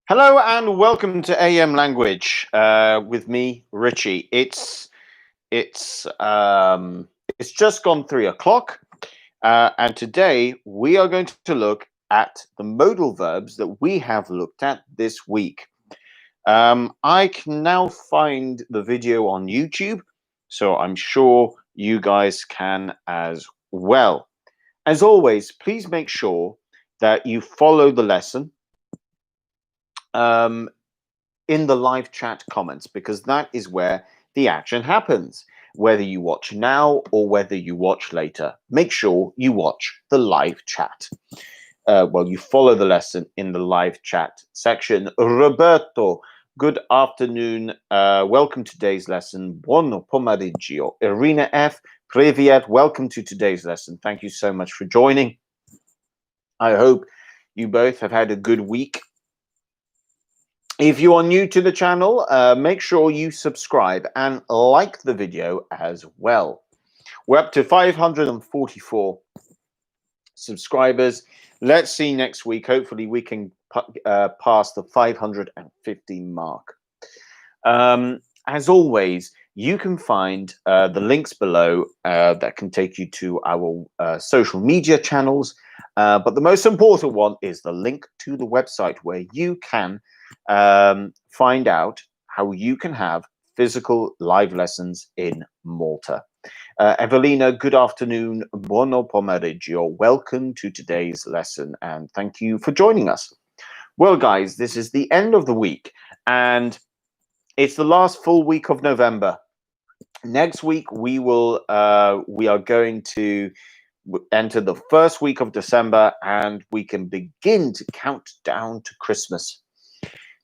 Hello and welcome to AM Language with me, Richie. It's just gone 3 o'clock, and today we are going to look at the modal verbs that we have looked at this week. I can now find the video on YouTube, so I'm sure you guys can as well. As always, please make sure that you follow the lesson in the live chat comments, because that is where the action happens. Whether you watch now or whether you watch later, make sure you watch the live chat. You follow the lesson in the live chat section. Roberto, good afternoon. Welcome to today's lesson. Buon pomeriggio. Irina F, привет. Welcome to today's lesson. Thank you so much for joining. I hope you both have had a good week. If you are new to the channel, make sure you subscribe and like the video as well. We're up to 544 subscribers. Let's see next week. Hopefully we can pass the 550 mark. As always, you can find the links below that can take you to our social media channels. But the most important one is the link to the website where you can find out how you can have physical live lessons in Malta. Evelina, good afternoon. Buon pomeriggio. Welcome to today's lesson and thank you for joining us. Well, guys, this is the end of the week and it's the last full week of November. Next week, we are going to enter the first week of December and we can begin to count down to Christmas.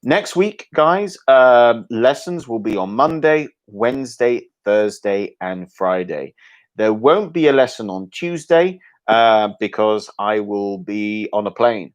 Next week, guys, lessons will be on Monday, Wednesday, Thursday, and Friday. There won't be a lesson on Tuesday because I will be on a plane.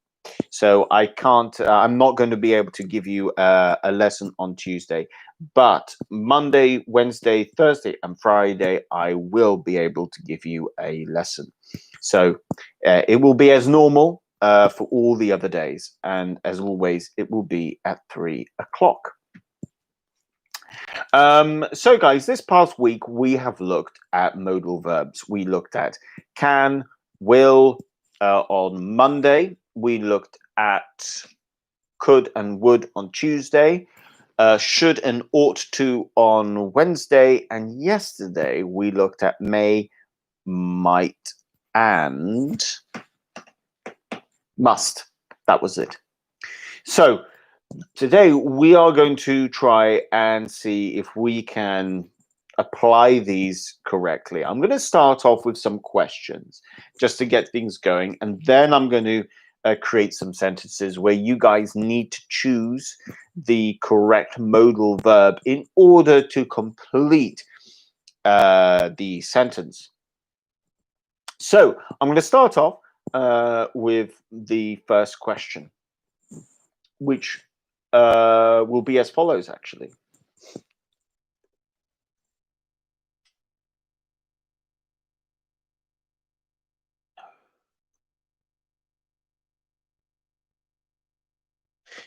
So I can't, I'm not going to be able to give you a lesson on Tuesday. But Monday, Wednesday, Thursday, and Friday, I will be able to give you a lesson. So it will be as normal for all the other days. And as always, it will be at 3 o'clock. So guys, this past week, we have looked at modal verbs. We looked at can, will on Monday. We looked at could and would on Tuesday. Should and ought to on Wednesday. And yesterday, we looked at may, might, and must. That was it. So today we are going to try and see if we can apply these correctly. I'm going to start off with some questions just to get things going, and then I'm going to create some sentences where you guys need to choose the correct modal verb in order to complete the sentence. So I'm going to start off with the first question, which will be as follows, actually.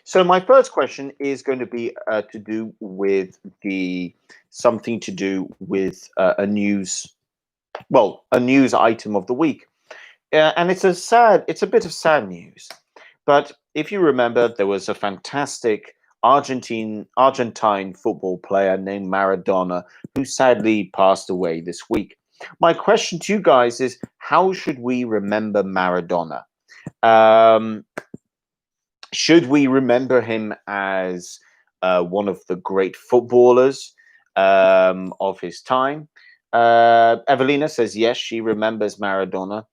So my first question is going to be to do with something to do with a news item of the week. And it's a bit of sad news. But if you remember, there was a fantastic Argentine football player named Maradona who sadly passed away this week. My question to you guys is, how should we remember Maradona? Should we remember him as one of the great footballers of his time? Evelina says yes, she remembers Maradona.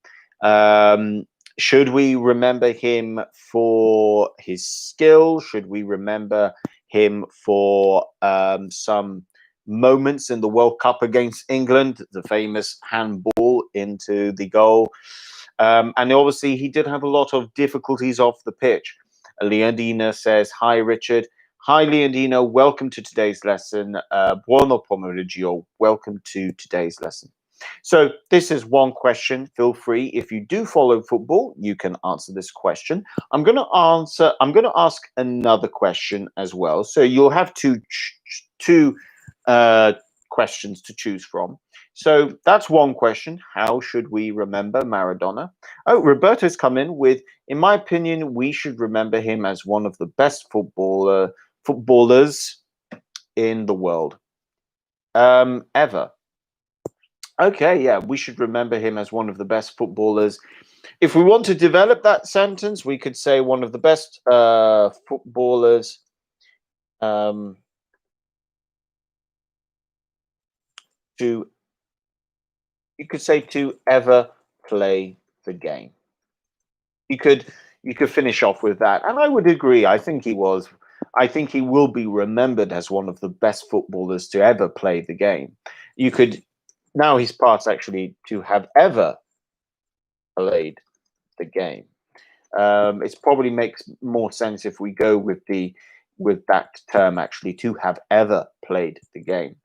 Should we remember him for his skill? Should we remember him for some moments in the World Cup against England, the famous handball into the goal? And obviously, he did have a lot of difficulties off the pitch. Leondina says, hi, Richard. Hi, Leondina. Welcome to today's lesson. Buono pomeriggio. Welcome to today's lesson. So this is one question. Feel free, if you do follow football, you can answer this question. I'm going to ask another question as well. So you'll have two questions to choose from. So that's one question. How should we remember Maradona? Oh, Roberto's come in with, in my opinion, we should remember him as one of the best footballers in the world ever. Okay, yeah, we should remember him as one of the best footballers. If we want to develop that sentence, we could say one of the best footballers um, to, you could say, to ever play the game. You could finish off with that, and I would agree. I think he was. I think he will be remembered as one of the best footballers to ever play the game. You could, now his parts actually, to have ever played the game. It probably makes more sense if we go with that term, actually, to have ever played the game.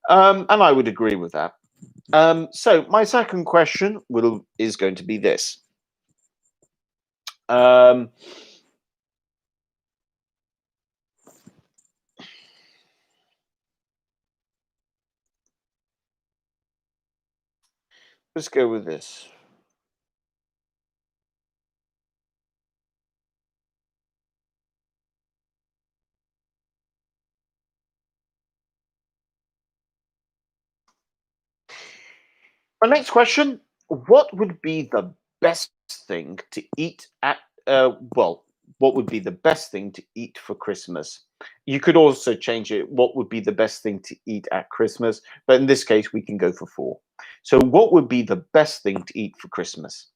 And I would agree with that. So my second question is going to be this. Let's go with this. My next question: what would be the best thing to eat at? What would be the best thing to eat for Christmas? You could also change it. What would be the best thing to eat at Christmas? But in this case, we can go for 4. So, what would be the best thing to eat for Christmas?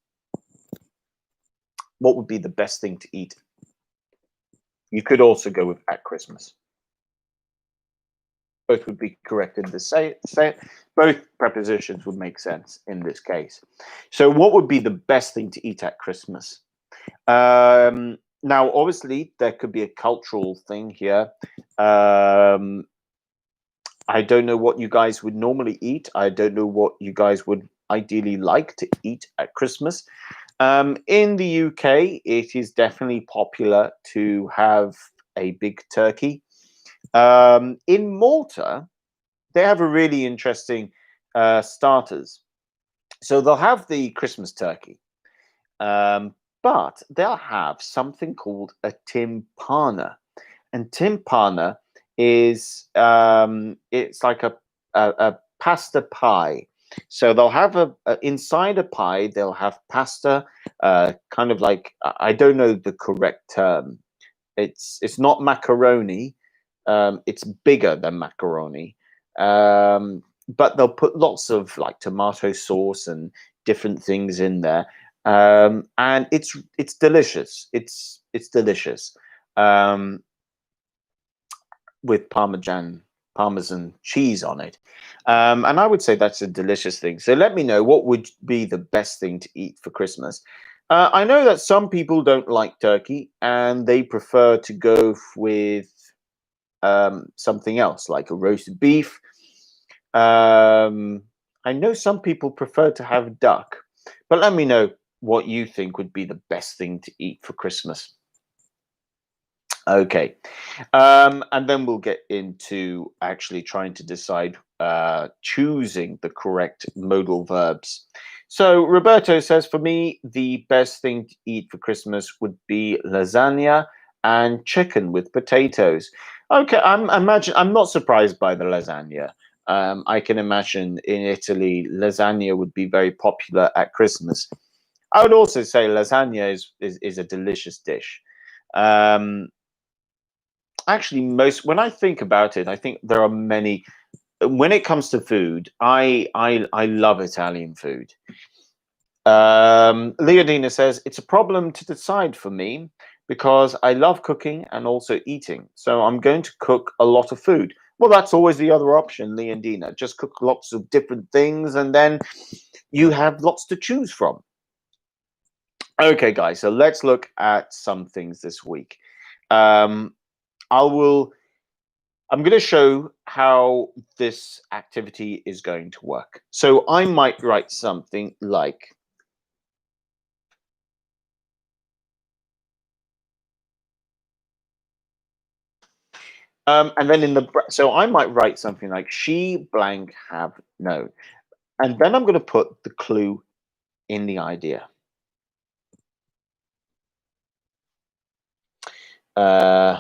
What would be the best thing to eat? You could also go with at Christmas. Both would be correct in the say. Both prepositions would make sense in this case. So, what would be the best thing to eat at Christmas? Now, obviously, there could be a cultural thing here. I don't know what you guys would normally eat. I don't know what you guys would ideally like to eat at Christmas. In the UK, it is definitely popular to have a big turkey. In Malta, they have a really interesting starters. So they'll have the Christmas turkey, but they'll have something called a timpana. And timpana is it's like a pasta pie. So they'll have inside a pie, they'll have pasta, kind of like, I don't know the correct term. It's not macaroni. It's bigger than macaroni. But they'll put lots of like tomato sauce and different things in there. And it's delicious. It's delicious. With parmesan cheese on it. And I would say that's a delicious thing. So let me know, what would be the best thing to eat for Christmas. I know that some people don't like turkey and they prefer to go with something else, like a roasted beef. I know some people prefer to have duck, but let me know what you think would be the best thing to eat for Christmas. Okay. And then we'll get into actually trying to decide choosing the correct modal verbs. So Roberto says, for me, the best thing to eat for Christmas would be lasagna and chicken with potatoes. Okay, I'm not surprised by the lasagna. I can imagine in Italy, lasagna would be very popular at Christmas. I would also say lasagna is a delicious dish. Actually, when I think about it, I think there are many. When it comes to food, I love Italian food. Leodina says it's a problem to decide for me because I love cooking and also eating. So I'm going to cook a lot of food. Well, that's always the other option, Leondina. Just cook lots of different things and then you have lots to choose from. Okay, guys, so let's look at some things this week. I will I'm going to show how this activity is going to work. So I might write something like, and then so I might write something like, she blank have known. And then I'm going to put the clue in the idea. Uh,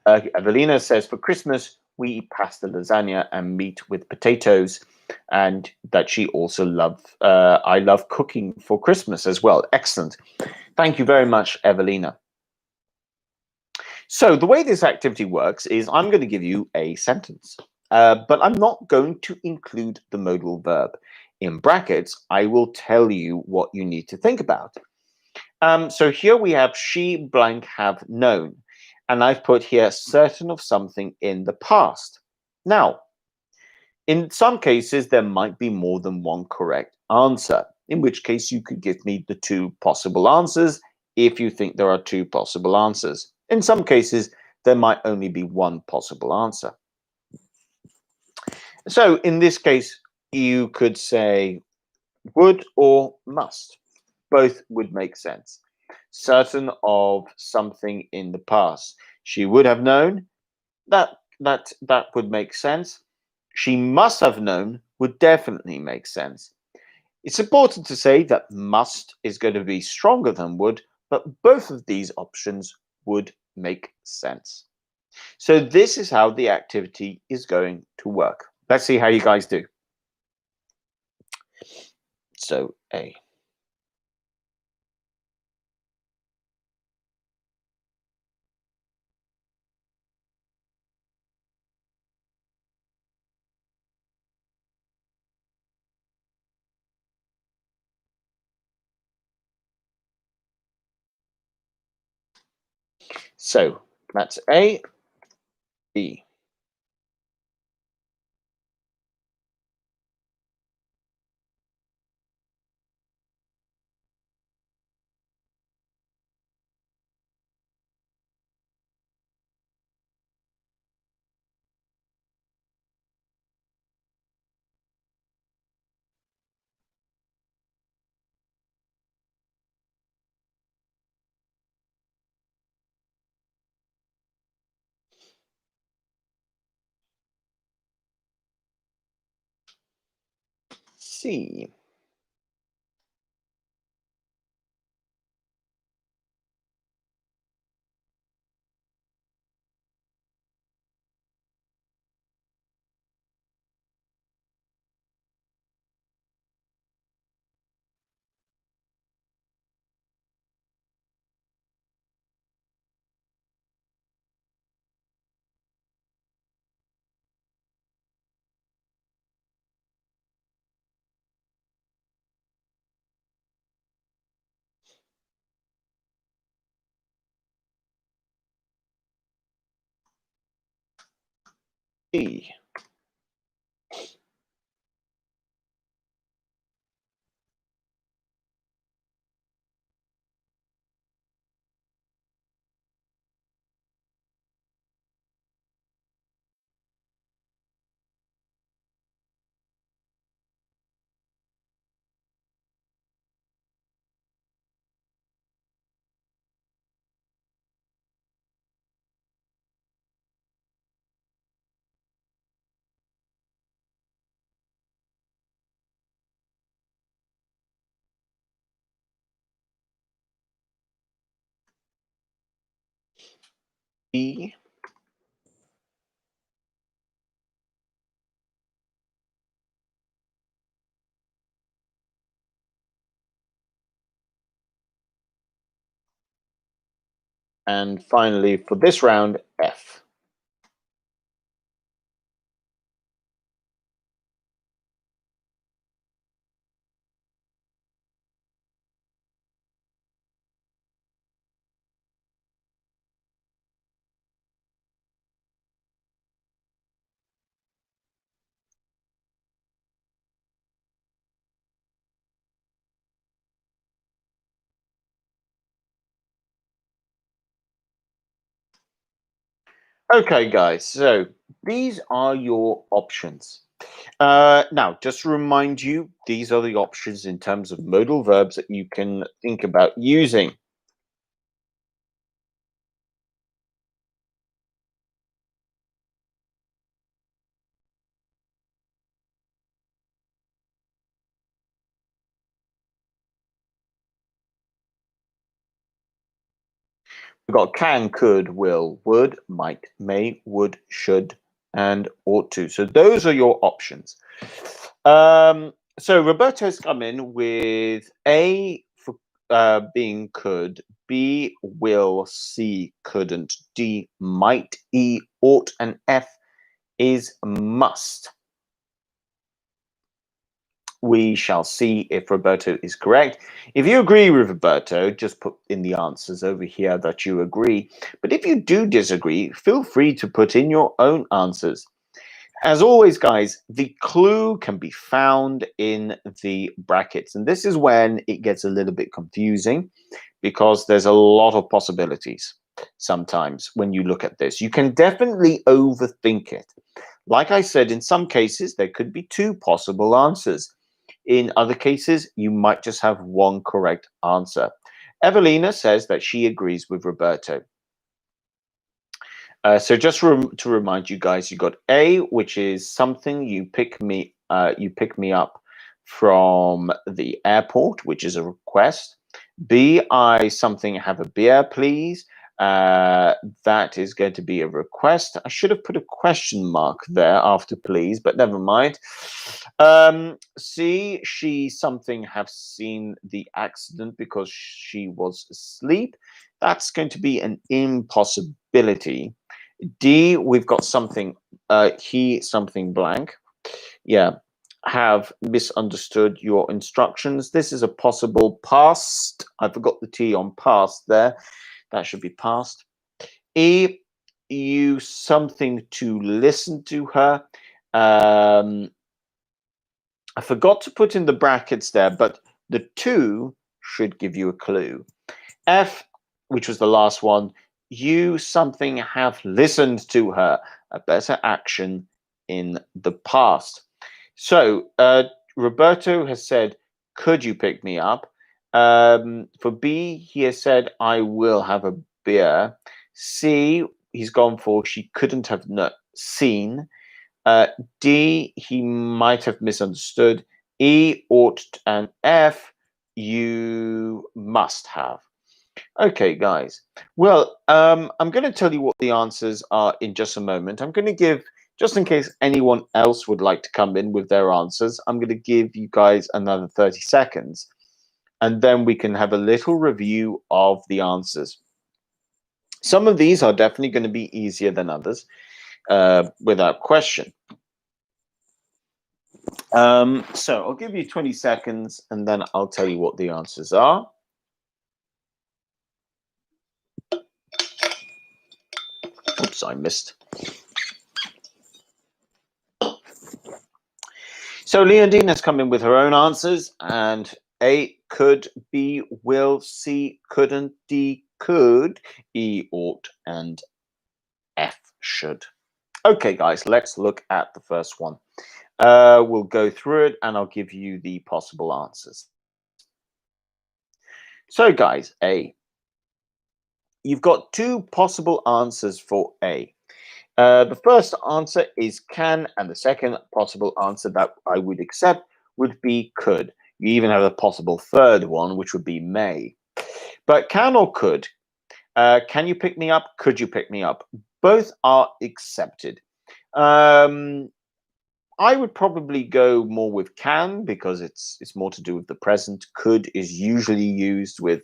Evelina says, for Christmas, we eat pasta, lasagna, and meat with potatoes, and that she also I love cooking for Christmas as well. Excellent. Thank you very much, Evelina. So the way this activity works is I'm going to give you a sentence, but I'm not going to include the modal verb. In brackets, I will tell you what you need to think about. So here we have she blank have known, and I've put here certain of something in the past. Now, in some cases, there might be more than one correct answer, in which case you could give me the two possible answers if you think there are two possible answers. In some cases, there might only be one possible answer. So in this case, you could say would or must. Both would make sense. Certain of something in the past. She would have known. That would make sense. She must have known would definitely make sense. It's important to say that must is going to be stronger than would, but both of these options would make sense. So this is how the activity is going to work. Let's see how you guys do. So A. So that's A, B. C. E. E. And finally, for this round, F. Okay, guys, so these are your options. Now, just to remind you, these are the options in terms of modal verbs that you can think about using. We've got can, could, will, would, might, may, would, should, and ought to. So those are your options. So Roberto's come in with A for being could, B will, C couldn't, D might, E ought, and F is must. We shall see if Roberto is correct. If you agree with Roberto, just put in the answers over here that you agree. But if you do disagree, feel free to put in your own answers. As always, guys, the clue can be found in the brackets. And this is when it gets a little bit confusing because there's a lot of possibilities sometimes when you look at this. You can definitely overthink it. Like I said, in some cases, there could be two possible answers. In other cases, you might just have one correct answer. Evelina says that she agrees with Roberto. So just to remind you guys, you got A, which is something you pick me up from the airport, which is a request. B, I something have a beer, please. That is going to be a request. I should have put a question mark there after please, but never mind. C, she something have seen the accident because she was asleep. That's going to be an impossibility. D, we've got something, he something blank. Yeah, have misunderstood your instructions. This is a possible past. I forgot the T on past there. That should be past. E, you something to listen to her. I forgot to put in the brackets there, but the two should give you a clue. F, which was the last one, you something have listened to her, a better action in the past. So Roberto has said, could you pick me up? For B, he has said, I will have a beer. C, he's gone for, she couldn't have seen. D, he might have misunderstood. E, ought, and F, you must have. Okay, guys. Well, I'm going to tell you what the answers are in just a moment. I'm going to give, just in case anyone else would like to come in with their answers, I'm going to give you guys another 30 seconds. And then we can have a little review of the answers. Some of these are definitely going to be easier than others, without question. So I'll give you 20 seconds and then I'll tell you what the answers are. Oops, I missed. So Leondine has come in with her own answers, and A, could, B, will, C, couldn't, D, could, E, ought, and F, should. Okay, guys, let's look at the first one. We'll go through it, and I'll give you the possible answers. So, guys, A. You've got two possible answers for A. The first answer is can, and the second possible answer that I would accept would be could. You even have a possible third one, which would be may. But can or could, can you pick me up? Could you pick me up? Both are accepted. I would probably go more with can because it's more to do with the present. Could is usually used with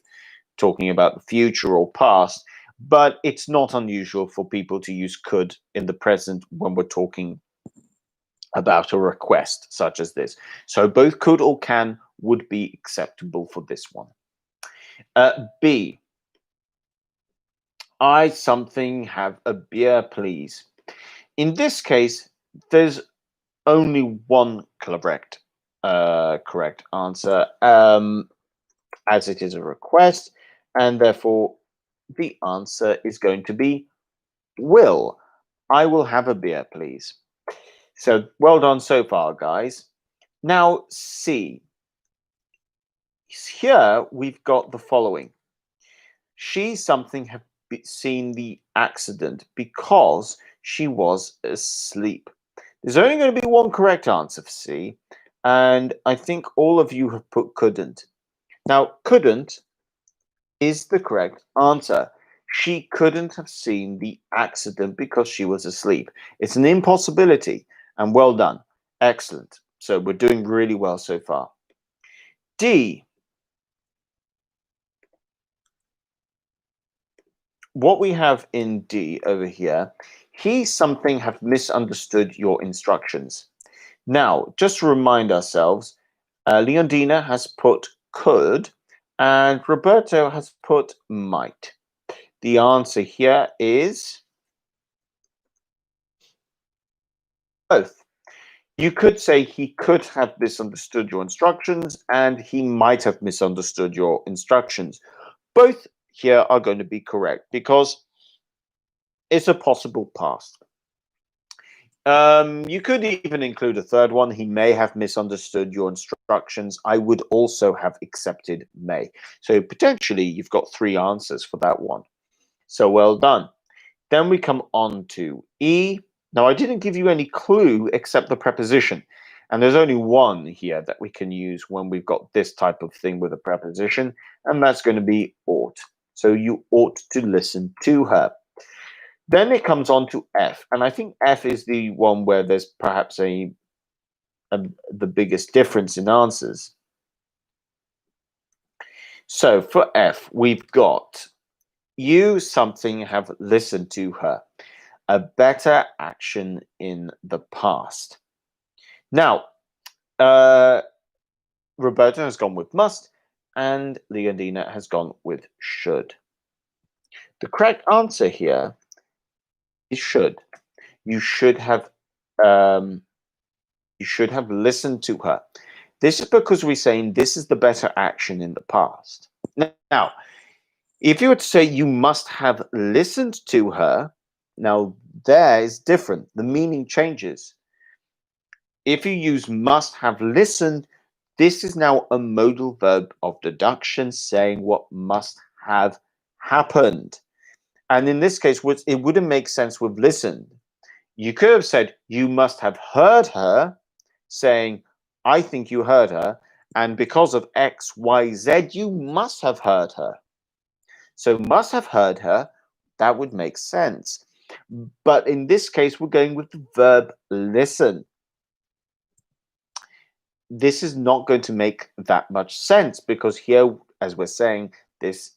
talking about the future or past, but it's not unusual for people to use could in the present when we're talking about a request such as this. So both could or can would be acceptable for this one. B, I something have a beer, please. In this case, there's only one correct answer, as it is a request, and therefore the answer is going to be will. I will have a beer, please. So well done so far, guys. Now, C. Here we've got the following. She something have seen the accident because she was asleep. There's only going to be one correct answer for C, and I think all of you have put couldn't. Now, couldn't is the correct answer. She couldn't have seen the accident because she was asleep. It's an impossibility, and well done. Excellent. So we're doing really well so far. D. What we have in D over here, he something have misunderstood your instructions. Now, just to remind ourselves, Leondina has put could and Roberto has put might. The answer here is both. You could say he could have misunderstood your instructions and he might have misunderstood your instructions. Both here are going to be correct because it's a possible past. You could even include a third one. He may have misunderstood your instructions. I would also have accepted may. So potentially you've got three answers for that one. So well done. Then we come on to E. Now I didn't give you any clue except the preposition. And there's only one here that we can use when we've got this type of thing with a preposition, and that's going to be ought. So you ought to listen to her. Then it comes on to F, and I think F is the one where there's perhaps the biggest difference in answers. So for F, we've got you something have listened to her, a better action in the past. Now, Roberta has gone with must, and Leondina has gone with should. The correct answer here is should. You should have listened to her. This is because we're saying this is the better action in the past. Now, if you were to say you must have listened to her, now there is different. The meaning changes. If you use must have listened, this is now a modal verb of deduction saying what must have happened. And in this case, it wouldn't make sense with listened. You could have said you must have heard her, saying, I think you heard her, and because of X, Y, Z, you must have heard her. So must have heard her, that would make sense. But in this case, we're going with the verb listen. This is not going to make that much sense because here, as we're saying, this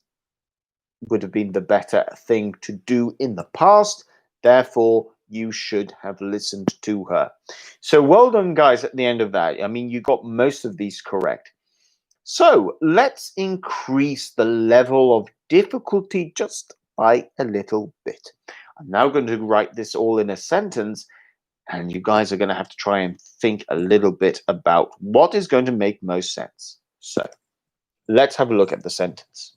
would have been the better thing to do in the past. Therefore, you should have listened to her. So well done, guys, at the end of that. I mean, you got most of these correct. So let's increase the level of difficulty just by a little bit. I'm now going to write this all in a sentence, and you guys are going to have to try and think a little bit about what is going to make most sense. So let's have a look at the sentence.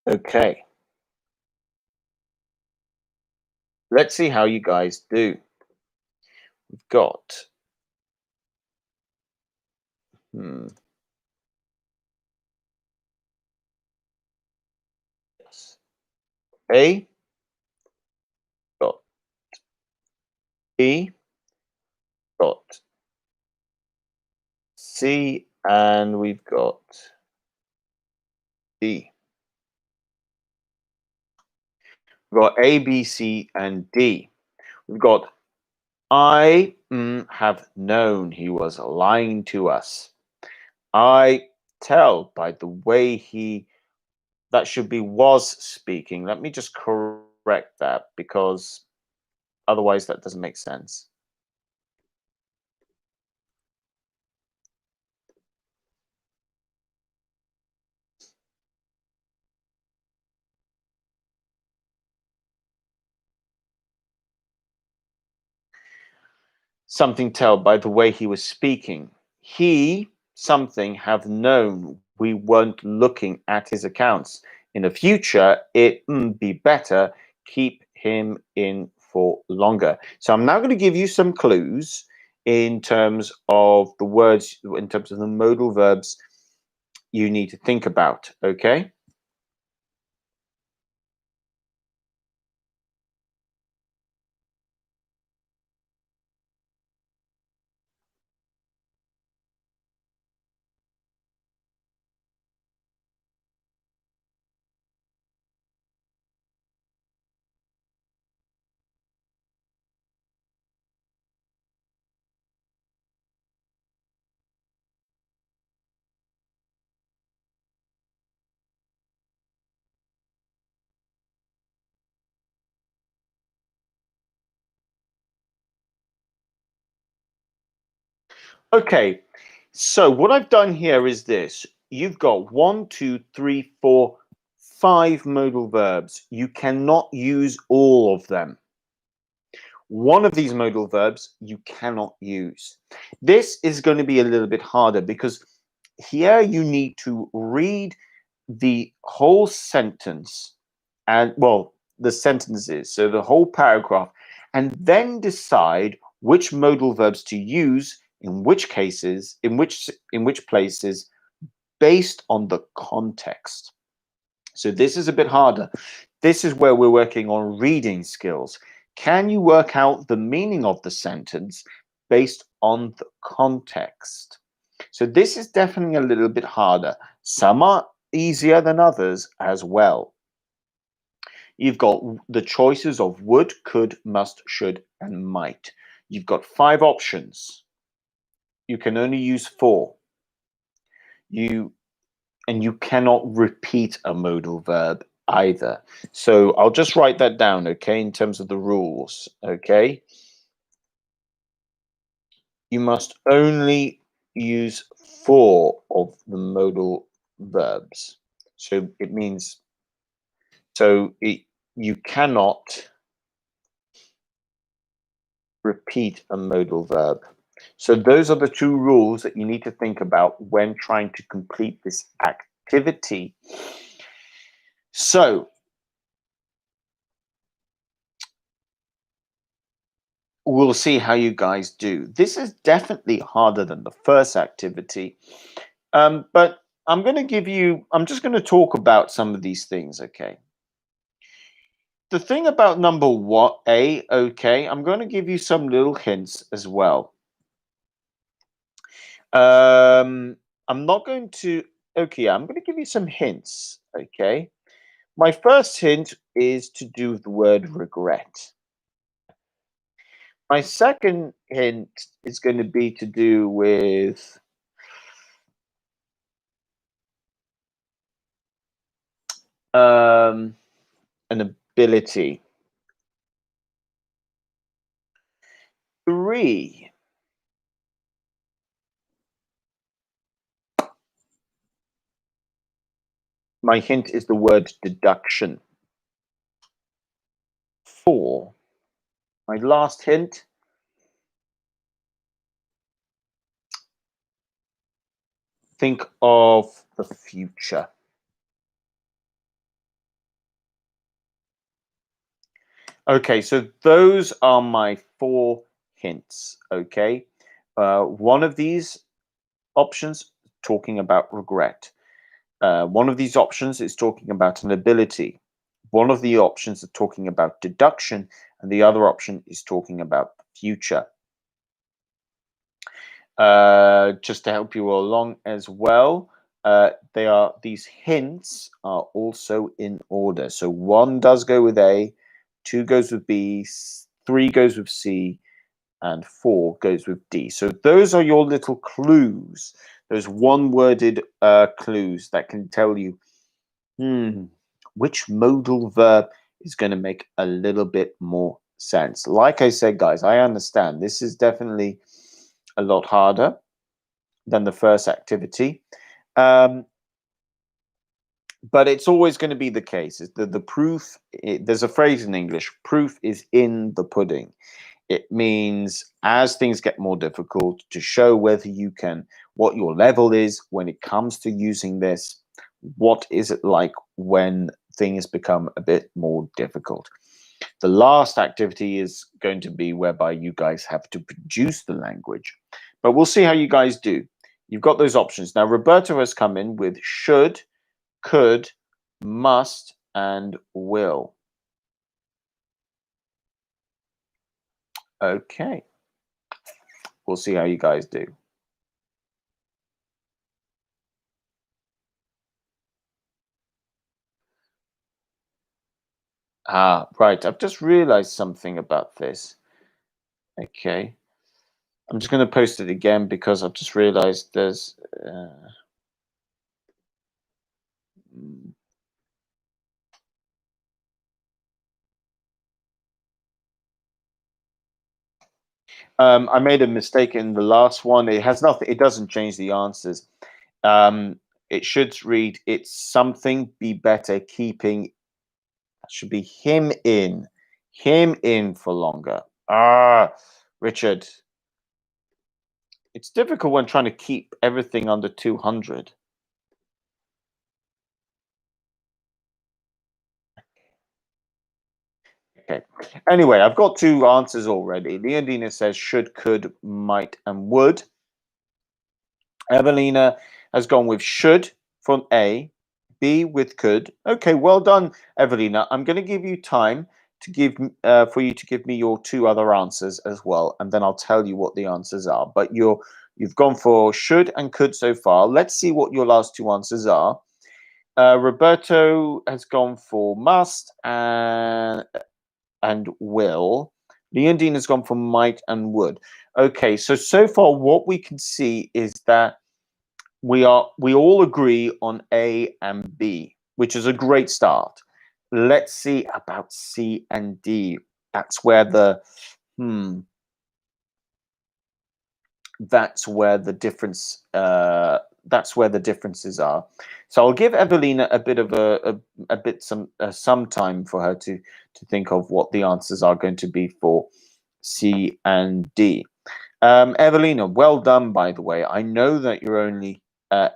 Okay, let's see how you guys do. We've got hmm, yes, A, got B, got C, and we've got D. We've got A, B, C, and D. We've got I have known he was lying to us. I tell by the way he, that should be was speaking. Let me just correct that because otherwise that doesn't make sense. Something tell by the way he was speaking. He, something, have known we weren't looking at his accounts. In the future, it be better keep him in for longer. So I'm now going to give you some clues in terms of the words, in terms of the modal verbs you need to think about, okay? Okay, so what I've done here is this. You've got 5 modal verbs. You cannot use all of them. One of these modal verbs you cannot use. This is going to be a little bit harder because here you need to read the whole sentence and, well, the sentences, so the whole paragraph, and then decide which modal verbs to use in which cases, in which places, based on the context. So this is a bit harder. This is where we're working on reading skills. Can you work out the meaning of the sentence based on the context? So this is definitely a little bit harder. Some are easier than others as well. You've got the choices of would, could, must, should, and might. You've got 5 options. You can only use 4. You and you cannot repeat a modal verb either. So I'll just write that down, okay, in terms of the rules, okay? You must only use 4 of the modal verbs. So it means, you cannot repeat a modal verb. So those are the 2 rules that you need to think about when trying to complete this activity. So we'll see how you guys do. This is definitely harder than the first activity, but I'm just going to talk about some of these things, okay? The thing about number one, okay, I'm going to give you some little hints as well. I'm not going to, okay, I'm going to give you some hints, okay? My first hint is to do with the word regret. My second hint is going to be to do with an ability. 3, my hint is the word deduction. 4, my last hint, think of the future. Okay, so those are my 4 hints. Okay, one of these options talking about regret. One of these options is talking about an ability. One of the options are talking about deduction, and the other option is talking about the future. Just to help you along as well, these hints are also in order. So 1 does go with A, 2 goes with B, 3 goes with C, and 4 goes with D. So those are your little clues, those one-worded clues that can tell you, which modal verb is going to make a little bit more sense. Like I said, guys, I understand this is definitely a lot harder than the first activity. But it's always going to be the case. The proof, there's a phrase in English, proof is in the pudding. It means as things get more difficult, to show whether you can, what your level is when it comes to using this. What is it like when things become a bit more difficult? The last activity is going to be whereby you guys have to produce the language. But we'll see how you guys do. You've got those options. Now, Roberto has come in with should, could, must, and will. Okay. We'll see how you guys do. Ah, right. I've just realized something about this. Okay. I'm just going to post it again because I've just realized there's... I made a mistake in the last one. It has nothing. It doesn't change the answers. It should read, it's something be better keeping. That should be him in for longer. Ah, Richard. It's difficult when trying to keep everything under 200. Okay. Anyway, I've got 2 answers already. Leondina says should, could, might, and would. Evelina has gone with should from A, B with could. Okay, well done, Evelina. I'm going to give you time to give for you to give me your 2 other answers as well, and then I'll tell you what the answers are. But you've gone for should and could so far. Let's see what your last 2 answers are. Roberto has gone for must and will. Leondine has gone for might and would. Okay, so far what we can see is that we all agree on A and B, which is a great start. Let's see about C and D. That's where the that's where the difference that's where the differences are. So I'll give Evelina a bit of some time for her to think of what the answers are going to be for C and D. Evelina, well done, by the way. I know that you're only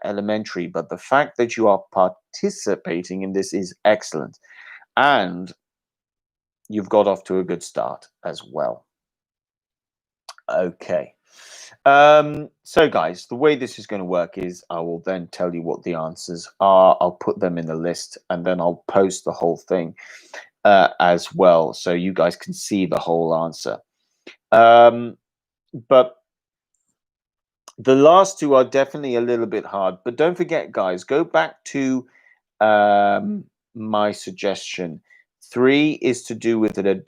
elementary, but the fact that you are participating in this is excellent. And you've got off to a good start as well. Okay. So guys, the way this is going to work is I will then tell you what the answers are. I'll put them in the list and then I'll post the whole thing as well, so you guys can see the whole answer. But the last 2 are definitely a little bit hard. But don't forget, guys, go back to my suggestion. 3 is to do with a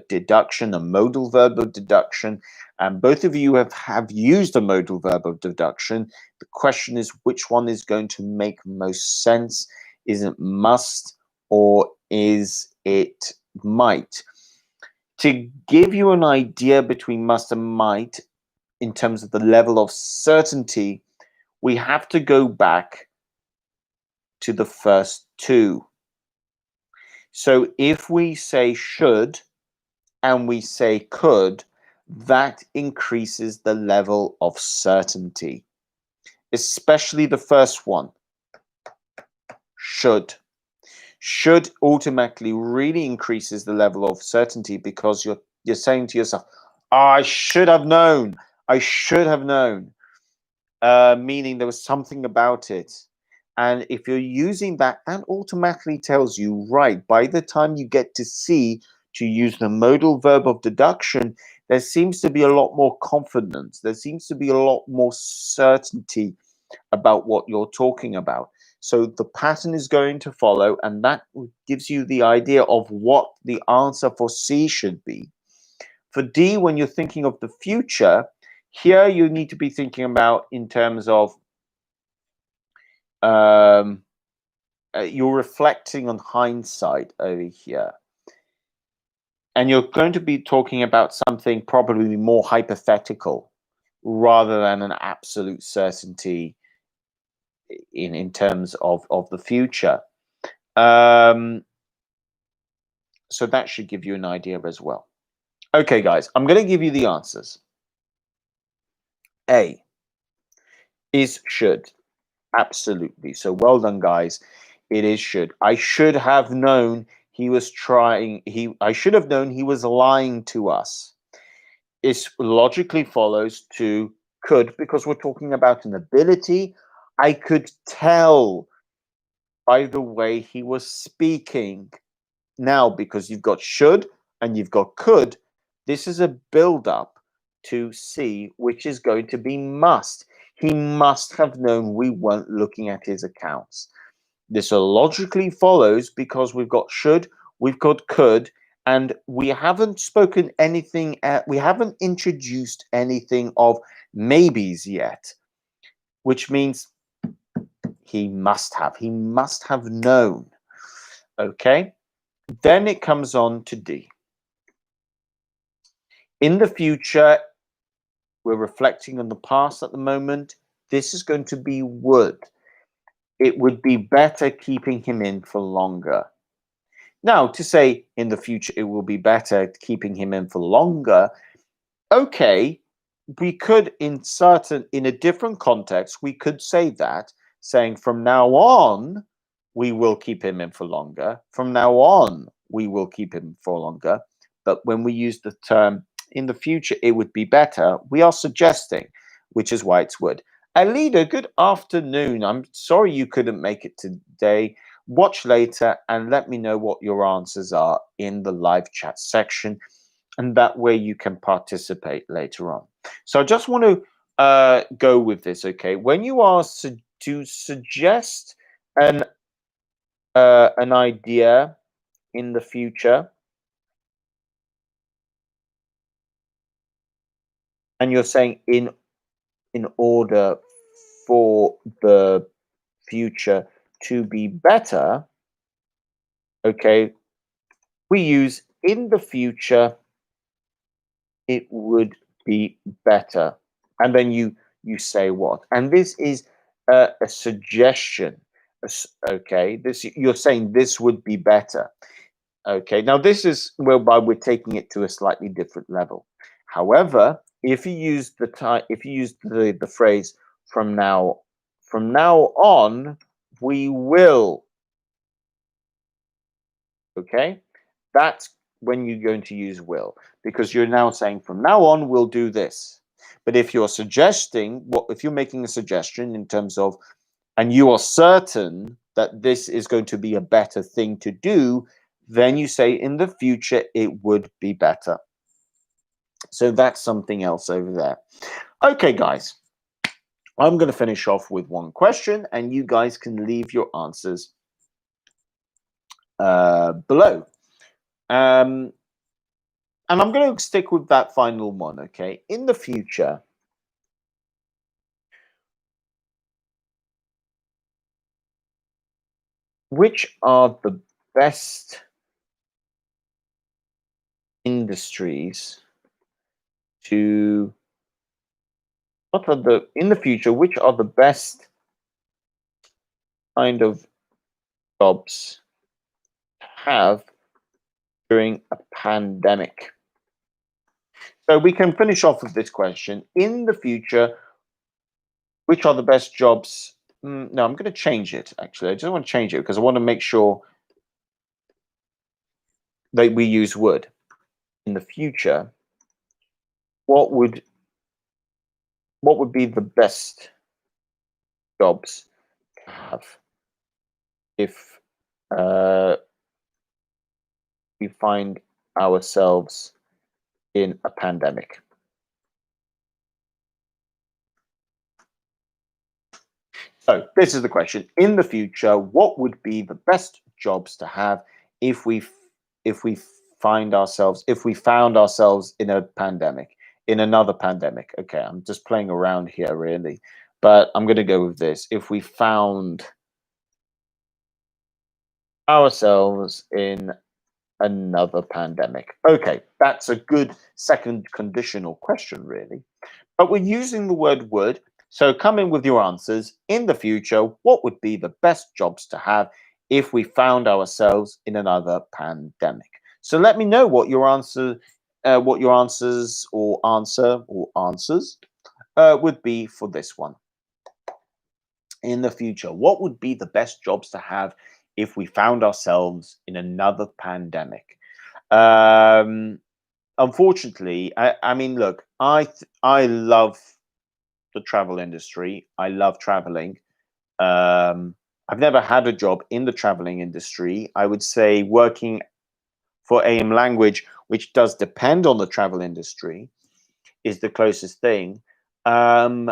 deduction, a modal verb of deduction. And both of you have used a modal verb of deduction. The question is, which one is going to make most sense? Is it must or is it might? To give you an idea between must and might, in terms of the level of certainty, we have to go back to the first 2. So if we say should and we say could, that increases the level of certainty, especially the first one, should. Should automatically really increases the level of certainty because you're saying to yourself, oh, I should have known. I should have known. Meaning there was something about it. And if you're using that, that automatically tells you, right, by the time you get to C, to use the modal verb of deduction, there seems to be a lot more confidence. There seems to be a lot more certainty about what you're talking about. So the pattern is going to follow, and that gives you the idea of what the answer for C should be. For D, when you're thinking of the future, here you need to be thinking about in terms of you're reflecting on hindsight over here. And you're going to be talking about something probably more hypothetical rather than an absolute certainty in terms of the future. So that should give you an idea as well. Okay, guys, I'm going to give you the answers. A is should. Absolutely. So well done, guys. It is should. I should have known he was trying. I should have known he was lying to us. It logically follows to could, because we're talking about an ability. I could tell by the way he was speaking. Now, because you've got should and you've got could, this is a build-up to C, which is going to be must. He must have known we weren't looking at his accounts. This logically follows because we've got should, we've got could, and we haven't spoken anything, we haven't introduced anything of maybes yet, which means he must have known. Okay? Then it comes on to D. In the future, we're reflecting on the past at the moment. This is going to be would. It would be better keeping him in for longer. Now, to say in the future it will be better keeping him in for longer, okay, we could in a different context, we could say that, saying from now on, we will keep him in for longer. From now on, we will keep him for longer. But when we use the term in the future, it would be better, we are suggesting, which is why it's would. Alida, good afternoon. I'm sorry you couldn't make it today. Watch later and let me know what your answers are in the live chat section. And that way you can participate later on. So I just want to go with this, okay? When you are to suggest an idea in the future, and you're saying in order for the future to be better, okay, we use in the future it would be better, and then you say what, and this is a suggestion. Okay, this you're saying this would be better. Okay, now this is whereby we're taking it to a slightly different level. However, if you use the phrase from now on, we will. Okay, that's when you're going to use will, because you're now saying from now on we'll do this. But if you're suggesting, if you're making a suggestion in terms of, and you are certain that this is going to be a better thing to do, then you say in the future it would be better. So that's something else over there. Okay, guys, I'm going to finish off with one question, and you guys can leave your answers below. And I'm going to stick with that final one, okay? In the future, which are the best industries to, in the future, which are the best kind of jobs to have during a pandemic? So we can finish off with this question. In the future, which are the best jobs? No, I'm going to change it, actually. I just want to change it because I want to make sure that we use would. In the future, what would be the best jobs to have if uh, we find ourselves in a pandemic? So this is the question. In the future, what would be the best jobs to have if we if we found ourselves in a pandemic, in another pandemic? Okay, I'm just playing around here really, but I'm going to go with this. If we found ourselves in another pandemic. Okay, that's a good second conditional question really. But we're using the word would. So come in with your answers. In the future, what would be the best jobs to have if we found ourselves in another pandemic? So let me know what your answers or answers would be for this one. In the future, what would be the best jobs to have if we found ourselves in another pandemic? Unfortunately, I mean, look, I love the travel industry. I love traveling. I've never had a job in the traveling industry. I would say working for AMlanguage, which does depend on the travel industry, is the closest thing. Um,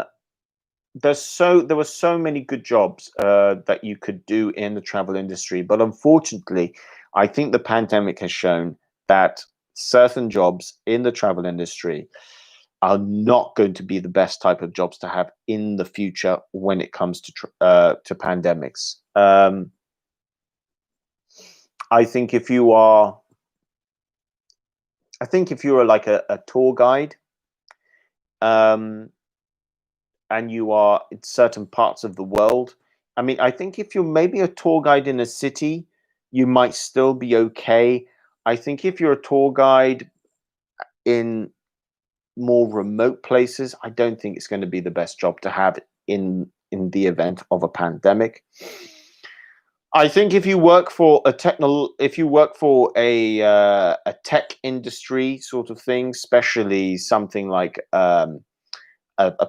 there were so many good jobs that you could do in the travel industry, but unfortunately, I think the pandemic has shown that certain jobs in the travel industry are not going to be the best type of jobs to have in the future when it comes to pandemics. I think if you are, like a tour guide, um, and you are in certain parts of the world. I mean, I think if you're maybe a tour guide in a city, you might still be okay. I think if you're a tour guide in more remote places, I don't think it's going to be the best job to have in the event of a pandemic. I think if you work for a tech industry sort of thing, especially something like a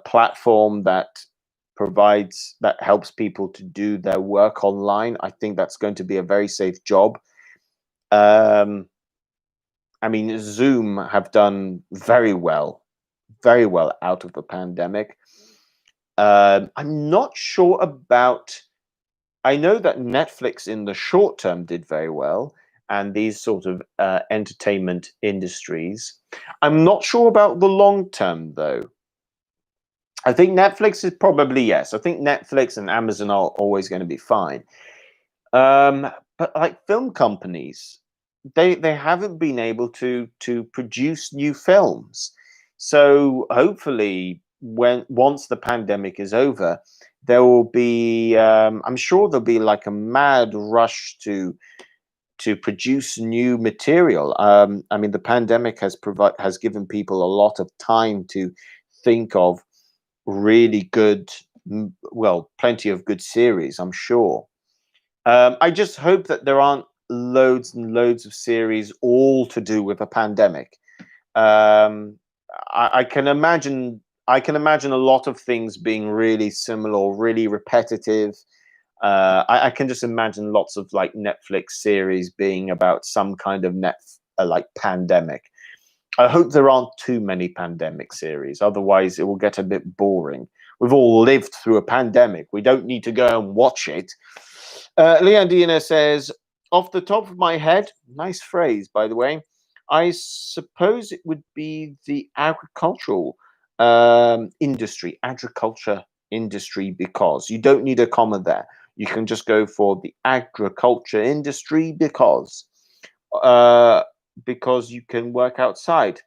platform that helps people to do their work online, I think that's going to be a very safe job. Um, I mean, Zoom have done very well out of the pandemic. I'm not sure about. I know that Netflix in the short term did very well, and these sort of entertainment industries. I'm not sure about the long term, though. I think Netflix is probably yes. I think Netflix and Amazon are always going to be fine. But like film companies, they haven't been able to produce new films. So hopefully, when once the pandemic is over, there will be. I'm sure there'll be like a mad rush to produce new material. I mean, the pandemic has given people a lot of time to think of really good, well, plenty of good series, I'm sure. I just hope that there aren't loads and loads of series all to do with a pandemic. Um, I can imagine. I can imagine a lot of things being really similar, or really repetitive. I can just imagine lots of like Netflix series being about some kind of like pandemic. I hope there aren't too many pandemic series, otherwise it will get a bit boring. We've all lived through a pandemic. We don't need to go and watch it. Leandina says, off the top of my head, nice phrase, by the way, I suppose it would be the agricultural agriculture industry, because you don't need a comma there. You can just go for the agriculture industry uh, because you can work outside.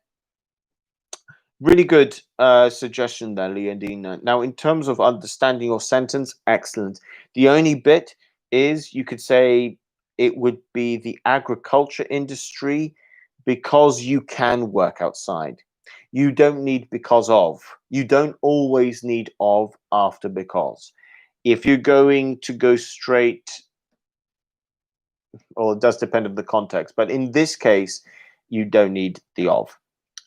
Really good suggestion there, Leandina. Now, in terms of understanding your sentence, excellent. The only bit is you could say it would be the agriculture industry because you can work outside. You don't need because of. You don't always need of after because. If you're going to go straight or it does depend on the context. But in this case, you don't need the of.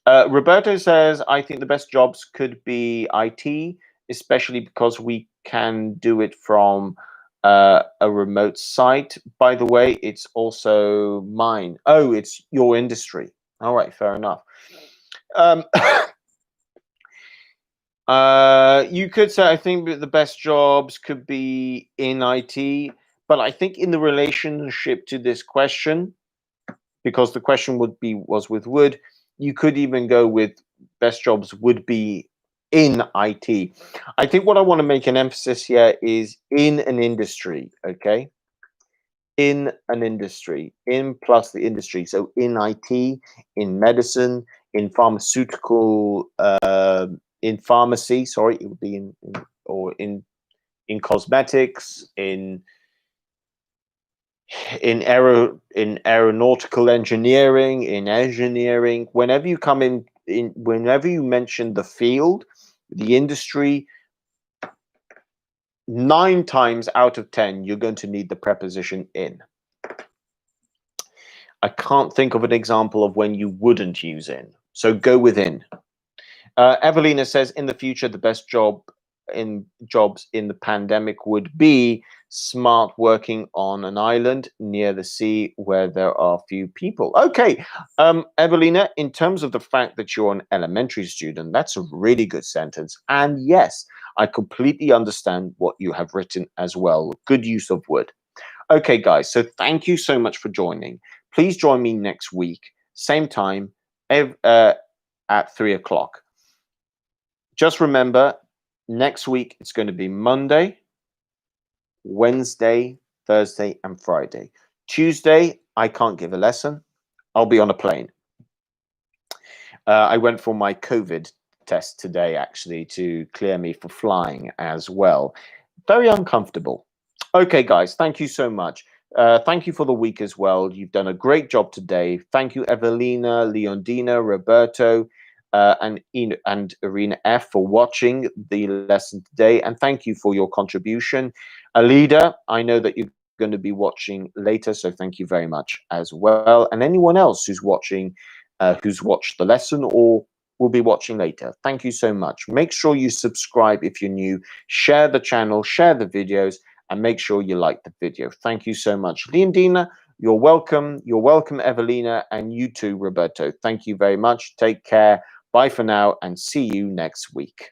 Roberto says, I think the best jobs could be IT, especially because we can do it from a remote site. By the way, it's also mine. Oh, it's your industry. All right, fair enough. Um, you could say, I think that the best jobs could be in IT, but I think in the relationship to this question, because the question was with would, you could even go with best jobs would be in IT. I think what I want to make an emphasis here is in an industry, okay? In an industry, in plus the industry. So in IT, in medicine, in pharmaceutical, in pharmacy, sorry, it would be or in cosmetics, in aeronautical engineering, in engineering. Whenever you come in whenever you mention the field, the industry, 9 times out of 10 you're going to need the preposition in. I can't think of an example of when you wouldn't use in, so go with in. Evelina says, in the future, the best jobs in the pandemic would be smart working on an island near the sea where there are few people. Okay, Evelina, in terms of the fact that you're an elementary student, that's a really good sentence. And yes, I completely understand what you have written as well. Good use of would. Okay, guys, so thank you so much for joining. Please join me next week, same time, at 3 o'clock. Just remember, next week it's going to be Monday, Wednesday, Thursday, and Friday. Tuesday, I can't give a lesson. I'll be on a plane. I went for my COVID test today, actually, to clear me for flying as well. Very uncomfortable. Okay, guys, thank you so much. Thank you for the week as well. You've done a great job today. Thank you, Evelina, Leondina, Roberto, and Irina F for watching the lesson today. And thank you for your contribution. Alida, I know that you're going to be watching later, so thank you very much as well. And anyone else who's watching, who's watched the lesson or will be watching later, thank you so much. Make sure you subscribe if you're new, share the channel, share the videos, and make sure you like the video. Thank you so much. Leondina, you're welcome. You're welcome, Evelina, and you too, Roberto. Thank you very much. Take care. Bye for now, and see you next week.